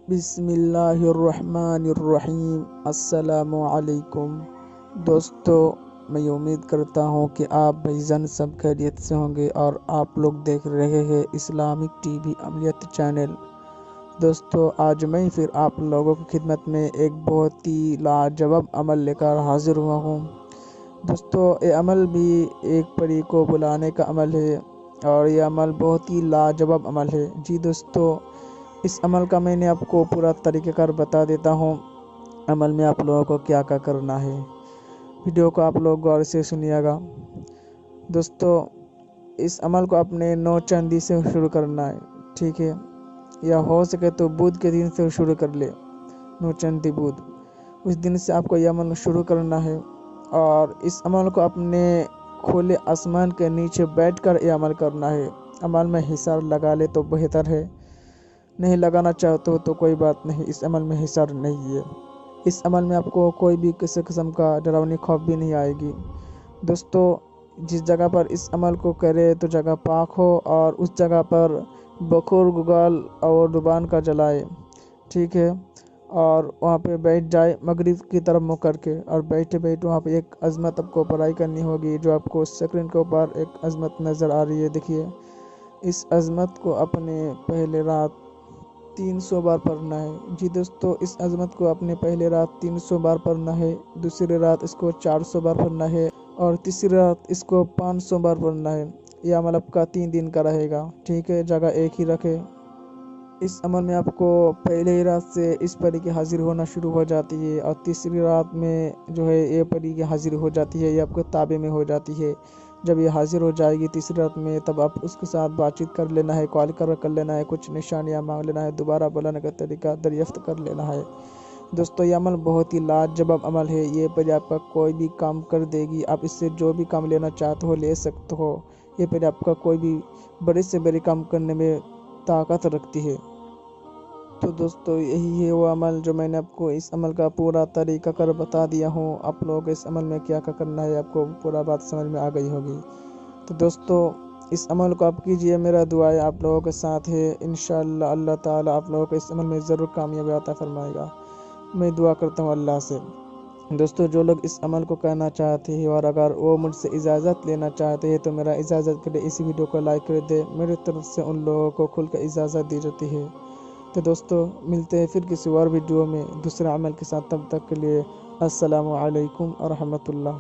बिस्मिल्लाहिर्रहमानिर्रहीम। अस्सलामु अलैकुम दोस्तों, मैं उम्मीद करता हूँ कि आप भाईजान सब खैरियत से होंगे और आप लोग देख रहे हैं इस्लामिक टीवी अमलियत चैनल। दोस्तों, आज मैं फिर आप लोगों की खिदमत में एक बहुत ही लाजवाब अमल लेकर हाजिर हुआ हूँ। दोस्तों, ये अमल भी एक परी को बुलाने का अमल है और ये अमल बहुत ही लाजवाब अमल है। जी दोस्तों, इस अमल का मैंने आपको पूरा तरीक़ेकार बता देता हूँ। अमल में आप लोगों को क्या क्या करना है, वीडियो को आप लोग गौर से सुनिएगा। दोस्तों, इस अमल को अपने 9 चांदी से शुरू करना है, ठीक है, या हो सके तो बुध के दिन से शुरू कर ले। 9 चांदी बुध, उस दिन से आपको यह अमल शुरू करना है और इस अमल को अपने खुले आसमान के नीचे बैठकर यह अमल करना है। अमल में हिसार लगा ले तो बेहतर है, नहीं लगाना चाहते हो तो कोई बात नहीं, इस अमल में हिसार नहीं है। इस अमल में आपको कोई भी किसी किस्म का डरावनी खौफ भी नहीं आएगी। दोस्तों, जिस जगह पर इस अमल को करे तो जगह पाक हो और उस जगह पर बखूर, गुगाल और दुबान का जलाए, ठीक है, और वहाँ पे बैठ जाए मगरिब की तरफ मुँह करके। और बैठे बैठे वहाँ पे एक अज़मत आपको पढ़ाई करनी होगी, जो आपको स्क्रीन के ऊपर एक अज़मत नज़र आ रही है, देखिए। इस अज़मत को अपने पहले रात 300 बार पढ़ना है। जी दोस्तों, इस अज़मत को अपने पहले रात 300 बार पढ़ना है, दूसरी रात इसको 400 बार पढ़ना है और तीसरी रात इसको 500 बार पढ़ना है। यह अमल आपका 3 दिन का रहेगा, ठीक है, जगह एक ही रखे। इस अमल में आपको पहले ही रात से इस परी की हाजिर होना शुरू हो जाती है और तीसरी रात में जो है ये परी की हाजिर हो जाती है, ये आपके ताबे में हो जाती है। जब ये हाजिर हो जाएगी तीसरी रात में, तब आप उसके साथ बातचीत कर लेना है, कॉल कर लेना है, कुछ निशानियाँ मांग लेना है, दोबारा बुलाने का तरीका दरियाफ्त कर लेना है। दोस्तों, ये अमल बहुत ही लाजवाब अमल है। ये परी आपका कोई भी काम कर देगी। आप इससे जो भी काम लेना चाहते हो ले सकते हो। ये परी आपका कोई भी बड़े से बड़े काम करने में ताकत रखती है। तो दोस्तों, यही है वो अमल जो मैंने आपको इस अमल का पूरा तरीका कर बता दिया हूँ। आप लोगों को इस अमल में क्या क्या करना है आपको पूरा बात समझ में आ गई होगी। तो दोस्तों, इस अमल को आप कीजिए, मेरा दुआ आप लोगों के साथ है। इंशाअल्लाह अल्लाह ताला आप लोगों को इस अमल में ज़रूर कामयाबी अता फरमाएगा। मैं दुआ करता हूँ अल्लाह से। दोस्तों, जो लोग इस अमल को करना चाहते हैं और अगर वो मुझसे इजाज़त लेना चाहते हैं तो मेरा इजाज़त के लिए इसी वीडियो को लाइक कर दे। मेरी तरफ से उन लोगों को खुल कर इजाज़त दी जाती है। तो दोस्तों, मिलते हैं फिर किसी और वीडियो में दूसरे अमल के साथ। तब तक के लिए अस्सलामु अलैकुम व रहमतुल्लाह।